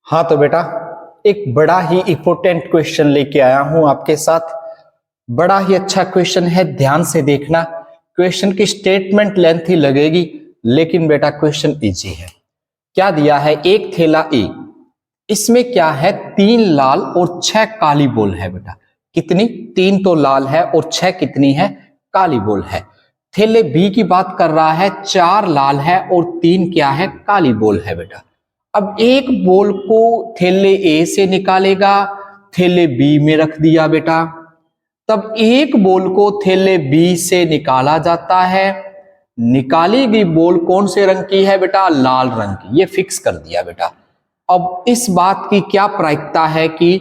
हाँ तो बेटा एक बड़ा ही इंपॉर्टेंट क्वेश्चन लेके आया हूं आपके साथ। बड़ा ही अच्छा क्वेश्चन है, ध्यान से देखना। क्वेश्चन की स्टेटमेंट लेंथी लगेगी लेकिन बेटा क्वेश्चन इजी है। क्या दिया है? एक थैला ए, इसमें क्या है? 3 लाल और 6 काली बॉल है बेटा। कितनी? 3 तो लाल है और 6 कितनी है? काली बॉल है। थैले बी की बात कर रहा है, 4 लाल है और 3 क्या है? काली बॉल है बेटा। अब एक बॉल को थैले ए से निकालेगा, थैले बी में रख दिया बेटा। तब एक बॉल को थैले बी से निकाला जाता है। निकाली गई बॉल कौन से रंग की है बेटा? लाल रंग की। ये फिक्स कर दिया बेटा। अब इस बात की क्या प्रायिकता है कि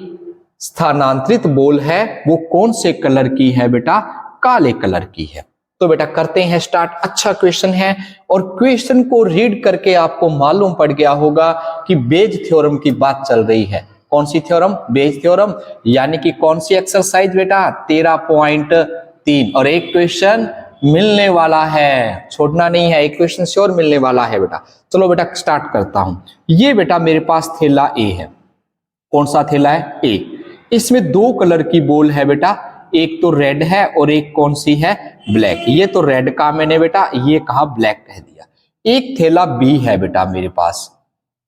स्थानांतरित बॉल है वो कौन से कलर की है बेटा? काले कलर की है। तो बेटा करते हैं स्टार्ट। अच्छा क्वेश्चन है और क्वेश्चन को रीड करके आपको मालूम पड़ गया होगा कि बेज थ्योरम की बात चल रही है। कौन सी थ्योरम? Beige theorem. यानी कि कौन सी एक्सरसाइज बेटा? 13.3। और एक क्वेश्चन मिलने वाला है, छोड़ना नहीं है, एक क्वेश्चन श्योर मिलने वाला है बेटा। चलो बेटा स्टार्ट करता हूं। ये बेटा मेरे पास थैला ए है। कौन सा थैला है? ए। इसमें 2 कलर की बॉल है बेटा, एक तो रेड है और एक कौन सी है? ब्लैक। ये तो रेड का मैंने बेटा ये कहा ब्लैक कह दिया। एक थैला बी है बेटा मेरे पास,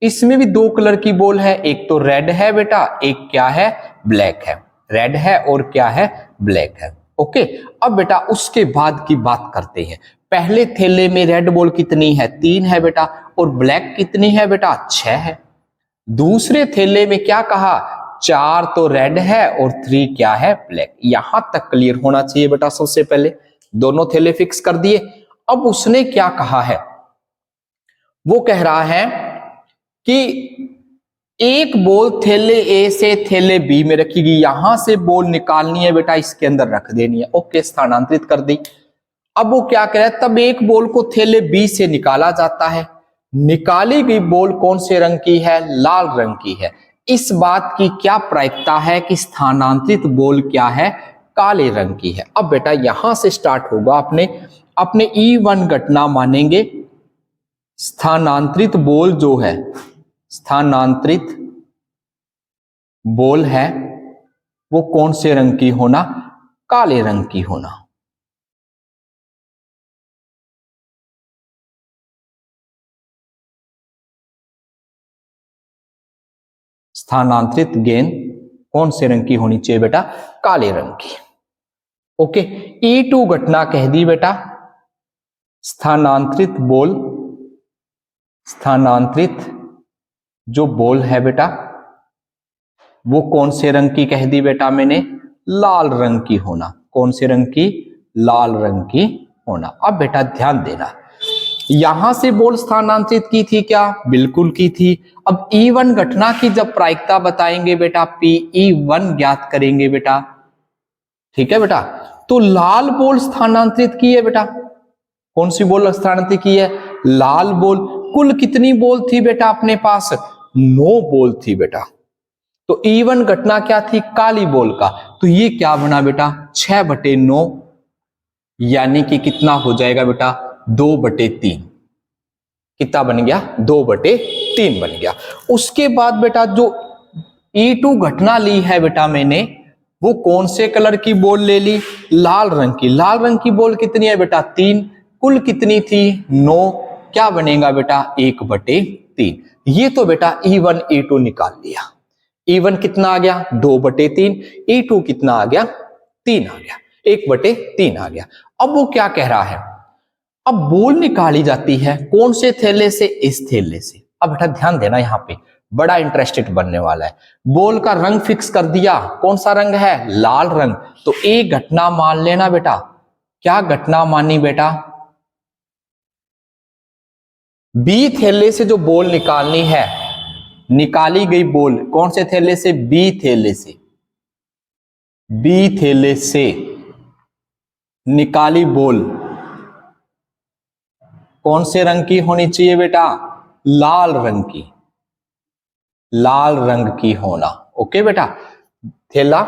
इसमें भी 2 कलर की बॉल है, एक तो रेड है बेटा, एक क्या है? ब्लैक है। रेड है और क्या है? ब्लैक है। ओके। अब बेटा उसके बाद की बात करते हैं। पहले थैले में रेड बॉल कितनी है? 3 है बेटा, और ब्लैक कितनी है बेटा? 6 है। दूसरे थैले में क्या कहा? 4 तो रेड है और 3 क्या है? ब्लैक। यहां तक क्लियर होना चाहिए बेटा। सबसे पहले दोनों थैले फिक्स कर दिए। अब उसने क्या कहा है? वो कह रहा है कि एक बॉल थैले ए से थैले बी में रखी। यहां से बॉल निकालनी है बेटा, इसके अंदर रख देनी है। ओके, स्थानांतरित कर दी। अब वो क्या करे? तब एक बॉल को थैले बी से निकाला जाता है। निकाली गई बॉल कौन से रंग की है? लाल रंग की है। इस बात की क्या प्रायिकता है कि स्थानांतरित बॉल क्या है? काले रंग की है। अब बेटा यहां से स्टार्ट होगा अपने अपने E1 घटना मानेंगे। स्थानांतरित बॉल जो है, स्थानांतरित बॉल है वो कौन से रंग की होना? काले रंग की होना। स्थानांतरित गेंद कौन से रंग की होनी चाहिए बेटा? काले रंग की। ओके। E2 घटना कह दी बेटा। स्थानांतरित बॉल, स्थानांतरित जो बॉल है बेटा वो कौन से रंग की कह दी बेटा मैंने? लाल रंग की होना। कौन से रंग की? लाल रंग की होना। अब बेटा ध्यान देना, यहां से बॉल स्थानांतरित की थी क्या? बिल्कुल की थी। अब E1 घटना की जब प्रायिकता बताएंगे बेटा, PE1 ज्ञात करेंगे बेटा। ठीक है बेटा। तो लाल बॉल स्थानांतरित की है बेटा। कौन सी बॉल स्थानांतरित की है? लाल बॉल। कुल कितनी बॉल थी बेटा अपने पास? 9 बॉल थी बेटा। तो E1 घटना क्या थी? काली बॉल का। तो ये क्या बना बेटा? 6/9, यानी कि कितना हो जाएगा बेटा? 2/3। कितना बन गया? 2/3 बन गया। उसके बाद बेटा जो E2 घटना ली है बेटा मैंने, वो कौन से कलर की बॉल ले ली? लाल रंग की। लाल रंग की बॉल कितनी है बेटा? 3। कुल कितनी थी? 9। क्या बनेगा बेटा? 1/3। ये तो बेटा E1 E2 निकाल लिया। E1 कितना आ गया? 2/3। E2 कितना आ गया? 3 आ गया। 1/3 आ गया। अब वो क्या कह रहा है? अब बॉल निकाली जाती है कौन से थैले से? इस थैले से। अब बेटा ध्यान देना, यहां पे बड़ा इंटरेस्टेड बनने वाला है। बॉल का रंग फिक्स कर दिया। कौन सा रंग है? लाल रंग। तो एक घटना मान लेना बेटा। क्या घटना मानी बेटा? बी थैले से जो बॉल निकालनी है, निकाली गई बॉल कौन से थैले से? बी थैले से। बी थैले से निकाली बॉल कौन से रंग की होनी चाहिए बेटा? लाल रंग की। लाल रंग की होना। ओके बेटा। थैला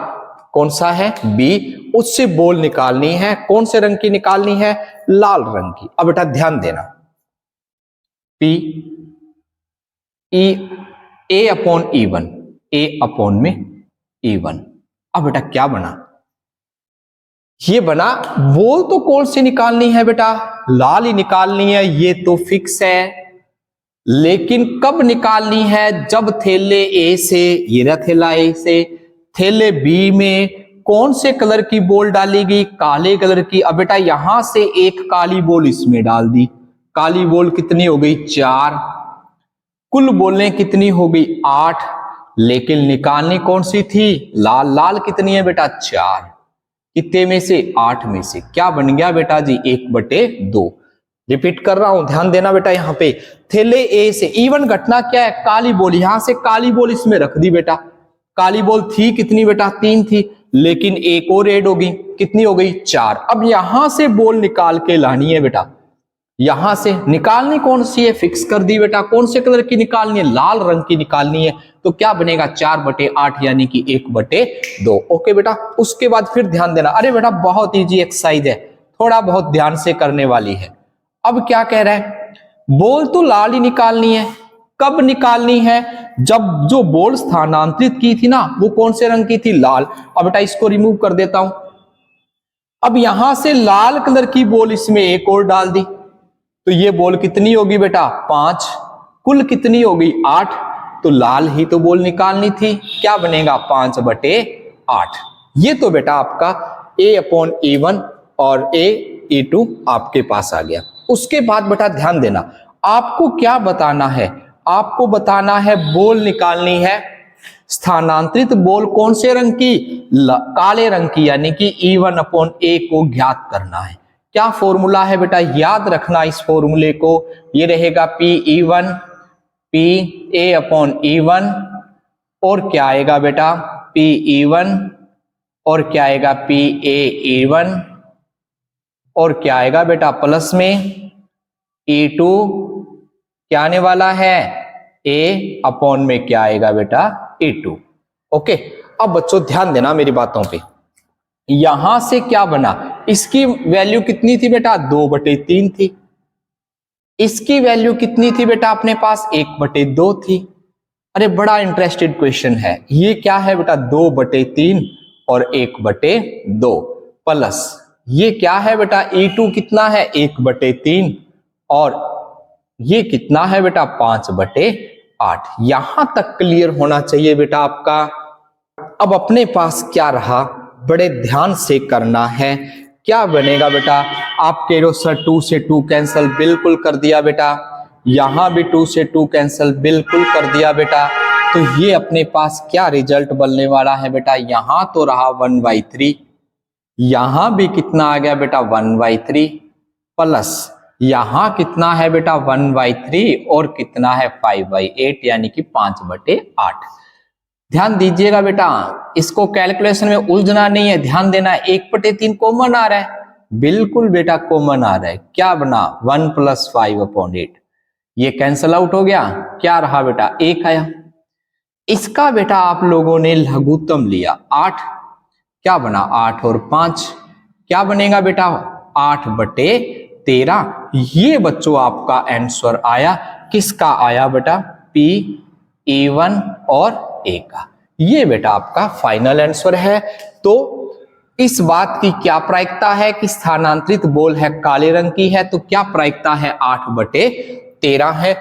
कौन सा है? बी। उससे बॉल निकालनी है, कौन से रंग की निकालनी है? लाल रंग की। अब बेटा ध्यान देना, पी ई ए अपॉन E1, ए अपॉन में E1। अब बेटा क्या बना, ये बना बोल तो कौन सी निकालनी है बेटा, लाल ही निकालनी है, ये तो फिक्स है। लेकिन कब निकालनी है, जब थैले ए से, ये रहा थैला ए से, थैले बी में कौन से कलर की बॉल डाली गई, काले कलर की। अब बेटा यहां से एक काली बॉल इसमें डाल दी, काली बॉल कितनी हो गई 4, कुल बॉलें कितनी हो गई 8, लेकिन निकालनी कौन सी थी, लाल। लाल कितनी है बेटा 4, कितने में से 8 में से, क्या बन गया बेटा जी 1/2। रिपीट कर रहा हूं, ध्यान देना बेटा। यहां पे थैले ए से E1 घटना क्या है, काली बॉल, यहां से काली बॉल इसमें रख दी बेटा, काली बॉल थी कितनी बेटा 3 थी, लेकिन एक और ऐड होगी, कितनी हो गई 4। अब यहां से बॉल निकाल के लानी है बेटा, यहां से निकालनी कौन सी है, फिक्स कर दी बेटा, कौन से कलर की निकालनी है, लाल रंग की निकालनी है। तो क्या बनेगा 4/8 यानी कि 1/2। ओके बेटा। उसके बाद फिर ध्यान देना, अरे बेटा बहुत इजी एक्सरसाइज है, थोड़ा बहुत ध्यान से करने वाली है। अब क्या कह रहा है, बॉल तो लाल ही निकालनी है, कब निकालनी है, जब जो बॉल स्थानांतरित की थी ना वो कौन से रंग की थी, लाल। अब बेटा इसको रिमूव कर देता हूं। अब यहां से लाल कलर की बॉल इसमें एक और डाल दी, तो ये बॉल कितनी होगी बेटा 5, कुल कितनी होगी 8, तो लाल ही तो बॉल निकालनी थी, क्या बनेगा 5/8। ये तो बेटा आपका A/E1 और A/E2 आपके पास आ गया। उसके बाद बेटा ध्यान देना, आपको क्या बताना है, आपको बताना है बॉल निकालनी है, स्थानांतरित बॉल कौन से रंग की, काले रंग की, यानी कि E1/A को ज्ञात करना है। क्या फॉर्मूला है बेटा, याद रखना इस फॉर्मूले को, ये रहेगा PE1 PA/E1 और क्या आएगा बेटा PE1 और क्या आएगा PA/E1 और क्या आएगा बेटा प्लस में E2, क्या आने वाला है A/, में क्या आएगा बेटा E2। ओके। अब बच्चों ध्यान देना मेरी बातों पे, यहां से क्या बना, इसकी वैल्यू कितनी थी बेटा 2/3 थी, इसकी वैल्यू कितनी थी बेटा अपने पास 1/2 थी। अरे बड़ा इंटरेस्टेड क्वेश्चन है, ये क्या है बेटा 2/3 और 1/2 प्लस ये क्या है बेटा E2 कितना है 1/3 और ये कितना है बेटा 5/8। यहां तक क्लियर होना चाहिए बेटा आपका। अब अपने पास क्या रहा, बड़े ध्यान से करना है, क्या बनेगा बेटा, आप कह रहे हो सर 2 से 2 कैंसिल, बिल्कुल कर दिया बेटा, यहां भी 2 से 2 कैंसिल, बिल्कुल कर दिया बेटा। तो ये अपने पास क्या रिजल्ट बनने वाला है बेटा, यहां तो रहा 1/3, यहां भी कितना आ गया बेटा 1/3 प्लस यहां कितना है बेटा 1/3 और कितना है 5/8 यानी कि 5/8। ध्यान दीजिएगा बेटा, इसको कैलकुलेशन में उलझना नहीं है, ध्यान देना है। 1/3 कॉमन आ रहा है, बिल्कुल बेटा कॉमन आ रहा है, क्या बना 1 + 5/8, ये कैंसल आउट हो गया, क्या रहा बेटा 1 आया। इसका बेटा आप लोगों ने लघुत्तम लिया 8, क्या बना 8 और 5, क्या बनेगा बेटा 8/13। ये बच्चों आपका आंसर आया, किसका आया बेटा PE1 और A का। ये बेटा आपका फाइनल आंसर है। तो इस बात की क्या प्रायिकता है कि स्थानांतरित बॉल है काले रंग की है, तो क्या प्रायिकता है 8/13 है।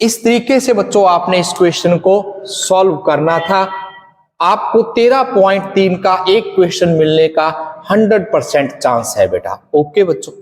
इस तरीके से बच्चों आपने इस क्वेश्चन को सॉल्व करना था। आपको 13.3 का एक क्वेश्चन मिलने का 100% चांस है बेटा। ओके बच्चों।